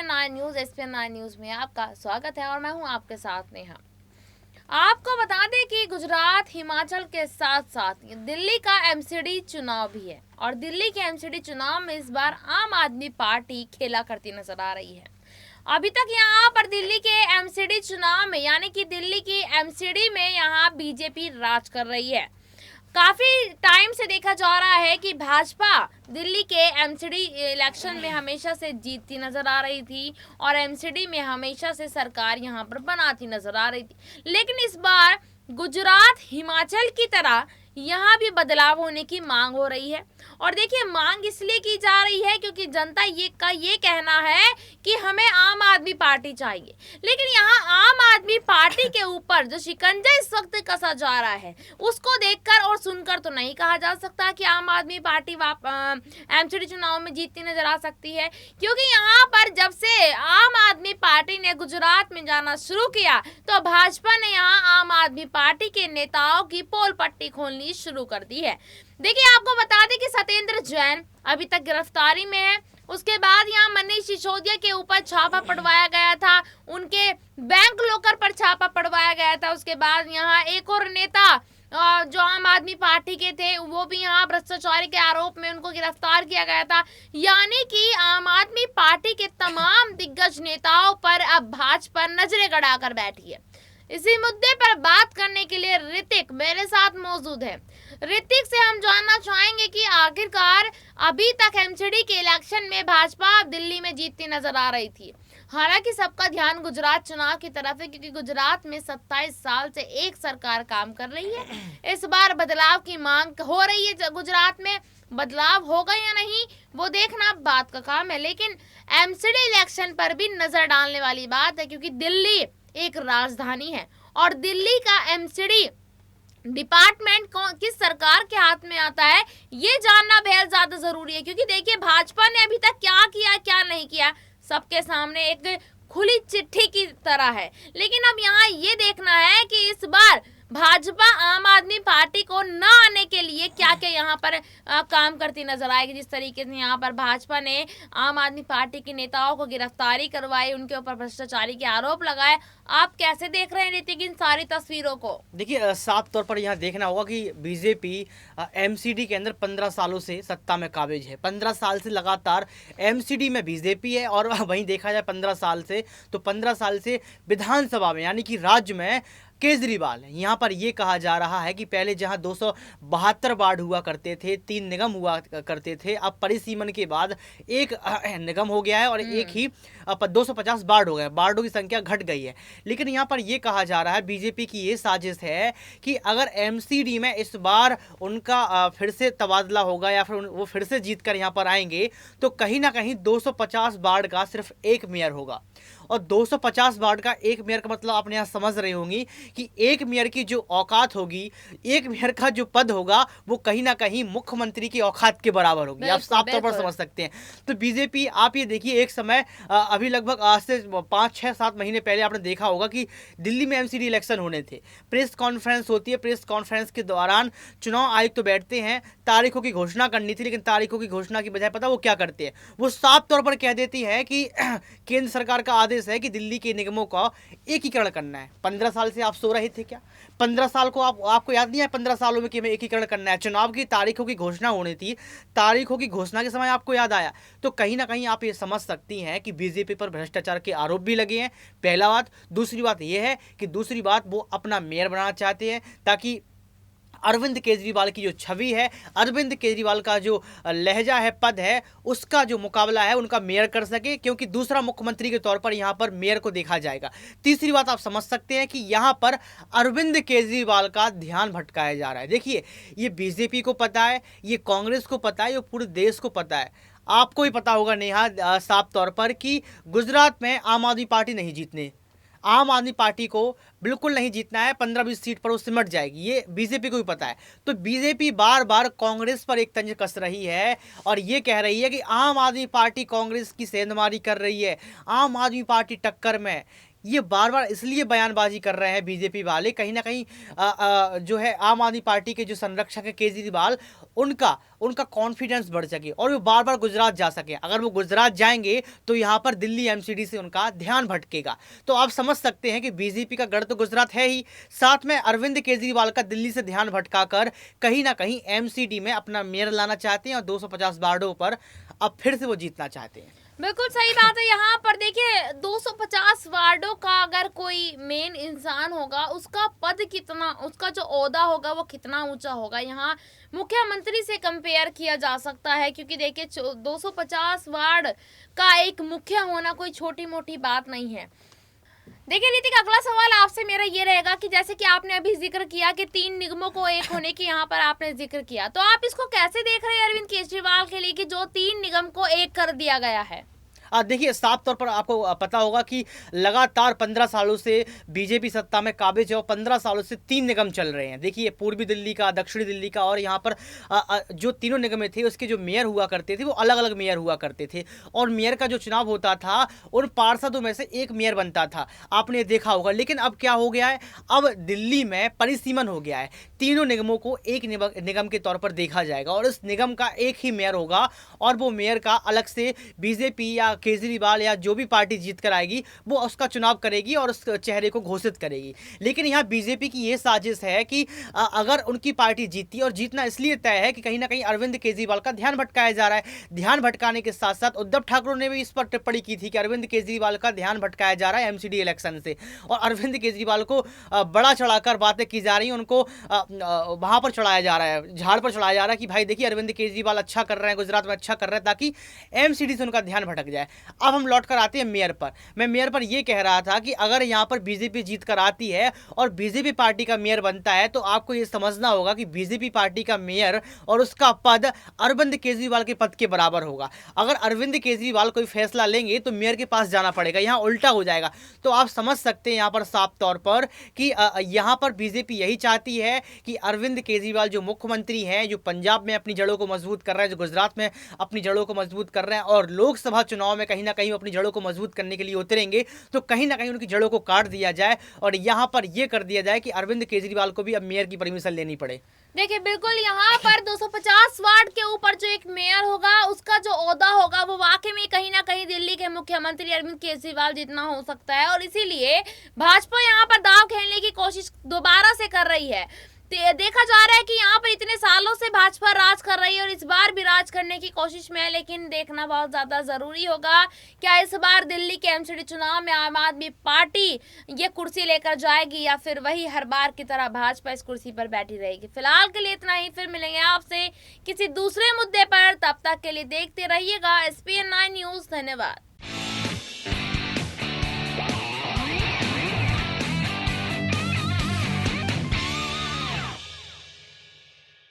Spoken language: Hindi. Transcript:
SPN9 न्यूज SPN9 न्यूज में आपका स्वागत है और मैं हूं आपके साथ नेहा। आपको बता दें कि गुजरात, हिमाचल के साथ साथ दिल्ली का एमसीडी चुनाव भी है और दिल्ली के एमसीडी चुनाव में इस बार आम आदमी पार्टी खेला करती नजर आ रही है। अभी तक यहाँ पर दिल्ली के एमसीडी चुनाव में यानी कि दिल्ली की एमसीडी में यहाँ बीजेपी राज कर रही है। काफी टाइम से देखा जा रहा है कि भाजपा दिल्ली के एमसीडी इलेक्शन में हमेशा से जीतती नजर आ रही थी और एमसीडी में हमेशा से सरकार यहां पर बनाती नजर आ रही थी, लेकिन इस बार गुजरात, हिमाचल की तरह यहाँ भी बदलाव होने की मांग हो रही है। और देखिए, मांग इसलिए की जा रही है क्योंकि जनता ये कहना है कि हमें आम आदमी पार्टी चाहिए, लेकिन यहाँ आम आदमी पार्टी के ऊपर जो शिकंजा इस वक्त कसा जा रहा है उसको देखकर और सुनकर तो नहीं कहा जा सकता कि आम आदमी पार्टी एमसीडी चुनाव में जीतती नजर आ सकती है, क्योंकि यहाँ पर जब से आम आदमी पार्टी ने गुजरात में जाना शुरू किया तो भाजपा ने यहाँ आम आदमी पार्टी के नेताओं की पोल पट्टी खोलनी शुरू कर दी है। देखिए, आपको बता दें कि सत्येंद्र जैन अभी तक गिरफ्तारी में है। उसके बाद यहाँ मनीष सिसोदिया के ऊपर छापा पड़वाया गया था, उनके बैंक लॉकर पर छापा पड़वाया गया था। उसके बाद यहाँ एक और नेता जो आम आदमी पार्टी के थे वो भी यहाँ भ्रष्टाचार के आरोप में उनको गिरफ्तार किया गया था। यानी कि आम आदमी पार्टी के तमाम दिग्गज नेताओं पर अब भाजपा नजरें गड़ाकर बैठी है। इसी मुद्दे पर बात करने के लिए ऋतिक मेरे साथ मौजूद है। ऋतिक से हम जानना चाहेंगे कि आखिरकार अभी तक एमसीडी के इलेक्शन में भाजपा दिल्ली में जीतती नजर आ रही थी, हालांकि सबका ध्यान गुजरात चुनाव की तरफ है क्योंकि गुजरात में 27 साल से एक सरकार काम कर रही है। इस बार बदलाव की मांग हो रही है। गुजरात में बदलाव होगा या नहीं वो देखना बात का काम है, लेकिन एमसीडी इलेक्शन पर भी नजर डालने वाली बात है क्योंकि दिल्ली एक राजधानी है और दिल्ली का एमसीडी डिपार्टमेंट किस सरकार के हाथ में आता है ये जानना बेहद ज्यादा जरूरी है, क्योंकि देखिए भाजपा ने अभी तक क्या किया क्या नहीं किया सबके सामने एक खुली चिट्ठी की तरह है। लेकिन अब यहाँ ये देखना है कि इस बार भाजपा आम आदमी पार्टी को न आने के लिए क्या क्या यहाँ पर काम करती नजर आएगी। जिस तरीके से यहाँ पर भाजपा ने आम आदमी पार्टी के नेताओं को गिरफ्तारी करवाई, उनके ऊपर भ्रष्टाचारी के आरोप लगाए, आप कैसे देख रहे हैं ऋतिक इन सारी तस्वीरों को? देखिए, साफ तौर पर यहाँ देखना होगा कि बीजेपी एमसीडी के अंदर 15 सालों से सत्ता में काबिज है। 15 साल से लगातार एमसीडी में बीजेपी है और वहीं देखा जाए 15 साल से तो 15 साल से विधानसभा में यानी कि राज्य में केजरीवाल है। यहाँ पर यह कहा जा रहा है कि पहले जहाँ 272 वार्ड हुआ करते थे, 3 निगम हुआ करते थे, अब परिसीमन के बाद एक निगम हो गया है और एक ही 250 वार्ड हो गए। वार्डों की संख्या घट गई है। लेकिन यहाँ पर यह कहा जा रहा है बीजेपी की ये साजिश है कि अगर एमसीडी में इस बार उनका फिर से तबादला होगा या फिर वो फिर से जीत कर यहाँ पर आएंगे तो कहीं ना कहीं 250 वार्ड का सिर्फ एक मेयर होगा। और 250 वार्ड का एक मेयर का मतलब आप यहाँ समझ रही होंगी कि एक मेयर की जो औकात होगी, एक मेयर का जो पद होगा वो कहीं ना कहीं मुख्यमंत्री की औकात के बराबर होगी। आप साफ तौर पर समझ सकते हैं। तो बीजेपी, आप ये देखिए, एक समय अभी लगभग आज से 5, 6, 7 महीने पहले आपने देखा होगा कि दिल्ली में एमसीडी इलेक्शन होने थे, प्रेस कॉन्फ्रेंस होती है, प्रेस कॉन्फ्रेंस के दौरान चुनाव आयुक्त तो बैठते हैं, तारीखों की घोषणा करनी थी, लेकिन तारीखों की घोषणा की बजाय पता वो क्या करते हैं, वो साफ तौर पर कह देती है कि केंद्र सरकार का आदेश है कि दिल्ली के निगमों का एकीकरण करना है। 15 साल से आप सो रहे थे क्या? 15 साल को आपको याद नहीं है 15 सालों में कि हमें एकीकरण करना है? चुनाव की तारीखों की घोषणा होनी थी, तारीखों की घोषणा के समय आपको याद आया। तो कहीं ना कहीं आप ये समझ सकती हैं कि बीजेपी पर भ्रष्टाचार के आरोप भी लगे हैं, पहला बात। दूसरी बात यह है कि दूसरी बात वो अपना मेयर बनाना चाहते हैं ताकि अरविंद केजरीवाल की जो छवि है, अरविंद केजरीवाल का जो लहजा है, पद है, उसका जो मुकाबला है उनका मेयर कर सके, क्योंकि दूसरा मुख्यमंत्री के तौर पर यहाँ पर मेयर को देखा जाएगा। तीसरी बात आप समझ सकते हैं कि यहाँ पर अरविंद केजरीवाल का ध्यान भटकाया जा रहा है। देखिए, ये बीजेपी को पता है, ये कांग्रेस को पता है, ये पूरे देश को पता है। आपको ही पता होगा नेहा, साफ तौर पर कि गुजरात में आम आदमी पार्टी नहीं जीतने, आम आदमी पार्टी को बिल्कुल नहीं जीतना है, 15-20 सीट पर वो सिमट जाएगी, ये बीजेपी को भी पता है। तो बीजेपी बार बार कांग्रेस पर एक तंज कस रही है और ये कह रही है कि आम आदमी पार्टी कांग्रेस की सेंधमारी कर रही है, आम आदमी पार्टी टक्कर में। ये बार बार इसलिए बयानबाजी कर रहे हैं बीजेपी वाले, कहीं ना कहीं जो है आम आदमी पार्टी के जो संरक्षक है केजरीवाल, उनका उनका कॉन्फिडेंस बढ़ सके और वो बार बार गुजरात जा सके। अगर वो गुजरात जाएंगे तो यहाँ पर दिल्ली एमसीडी से उनका ध्यान भटकेगा। तो आप समझ सकते हैं कि बीजेपी का गढ़ तो गुजरात है ही, साथ में अरविंद केजरीवाल का दिल्ली से ध्यान भटकाकर कहीं ना कहीं एमसीडी में अपना मेयर लाना चाहते हैं और 250 वार्डों पर अब फिर से वो जीतना चाहते हैं। बिल्कुल सही बात है। यहाँ पर देखिए 250 वार्डों का अगर कोई मेन इंसान होगा, उसका पद कितना, उसका जो ओहदा होगा वो कितना ऊंचा होगा, यहाँ मुख्यमंत्री से कंपेयर किया जा सकता है। क्योंकि देखिए 250 वार्ड का एक मुखिया होना कोई छोटी मोटी बात नहीं है। देखिए नीतिक, अगला सवाल आपसे मेरा ये रहेगा कि जैसे कि आपने अभी जिक्र किया कि 3 निगमों को एक होने की यहाँ पर आपने जिक्र किया, तो आप इसको कैसे देख रहे हैं अरविंद केजरीवाल के लिए कि जो 3 निगम को एक कर दिया गया है? देखिए साफ तौर पर आपको पता होगा कि लगातार 15 सालों से बीजेपी सत्ता में काबिज है और 15 सालों से 3 निगम चल रहे हैं। देखिए पूर्वी दिल्ली का, दक्षिणी दिल्ली का, और यहाँ पर जो तीनों निगम थे उसके जो मेयर हुआ करते थे वो अलग अलग मेयर हुआ करते थे और मेयर का जो चुनाव होता था उन पार्षदों में से एक मेयर बनता था, आपने देखा होगा। लेकिन अब क्या हो गया है, अब दिल्ली में परिसीमन हो गया है, तीनों निगमों को एक निगम के तौर पर देखा जाएगा और इस निगम का एक ही मेयर होगा और वो मेयर का अलग से बीजेपी या केजरीवाल या जो भी पार्टी जीत कर आएगी वो उसका चुनाव करेगी और उस चेहरे को घोषित करेगी। लेकिन यहाँ बीजेपी की ये साजिश है कि अगर उनकी पार्टी जीती, और जीतना इसलिए तय है कि कहीं ना कहीं अरविंद केजरीवाल का ध्यान भटकाया जा रहा है। ध्यान भटकाने के साथ साथ उद्धव ठाकरे ने भी इस पर टिप्पणी की थी कि अरविंद केजरीवाल का ध्यान भटकाया जा रहा है एमसीडी इलेक्शन से, और अरविंद केजरीवाल को बड़ा चढ़ाकर बातें की जा रही हैं, उनको वहां पर चढ़ाया जा रहा है, झाड़ पर चढ़ाया जा रहा है कि भाई देखिए अरविंद केजरीवाल अच्छा कर रहे हैं, गुजरात में अच्छा कर रहे हैं, ताकि एमसीडी से उनका ध्यान भटक जाए। अब हम लौट कर आते हैं मेयर पर। मैं मेयर पर यह कह रहा था कि अगर यहां पर बीजेपी जीत कर आती है और बीजेपी पार्टी का मेयर बनता है तो आपको यह समझना होगा कि बीजेपी पार्टी का मेयर और उसका पद अरविंद केजरीवाल के पद के बराबर होगा। अगर अरविंद केजरीवाल कोई फैसला लेंगे तो मेयर के पास जाना पड़ेगा, यहां उल्टा हो जाएगा। तो आप समझ सकते हैं यहां पर साफ तौर पर कि यहां पर बीजेपी यही चाहती है कि अरविंद केजरीवाल जो मुख्यमंत्री हैं, जो पंजाब में अपनी जड़ों को मजबूत कर रहे हैं, जो गुजरात में अपनी जड़ों को मजबूत कर रहे हैं और लोकसभा चुनाव में कहीं ना कहीं अपनी जड़ों को मजबूत करने के लिए उतरेंगे, तो कहीं ना कहीं उनकी जड़ों को काट दिया जाए और यहां पर यह कर दिया जाए कि अरविंद केजरीवाल को भी अब मेयर की परमिशन लेनी पड़े। देखिए बिल्कुल, यहाँ पर 250 वार्ड के ऊपर जो एक मेयर होगा उसका जो ओहदा होगा वो वाकई में कहीं ना कहीं दिल्ली के मुख्यमंत्री अरविंद केजरीवाल जितना हो सकता है, और इसीलिए भाजपा यहाँ पर दांव खेलने की कोशिश दोबारा से कर रही है। देखा जा रहा है कि यहाँ पर इतने सालों से भाजपा राज कर रही है और इस बार भी राज करने की कोशिश में है, लेकिन देखना बहुत ज्यादा जरूरी होगा क्या इस बार दिल्ली के एमसीडी चुनाव में आम आदमी पार्टी ये कुर्सी लेकर जाएगी या फिर वही हर बार की तरह भाजपा इस कुर्सी पर बैठी रहेगी। फिलहाल के लिए इतना ही, फिर मिलेंगे आपसे किसी दूसरे मुद्दे पर, तब तक के लिए देखते रहिएगा SPN9 न्यूज। धन्यवाद।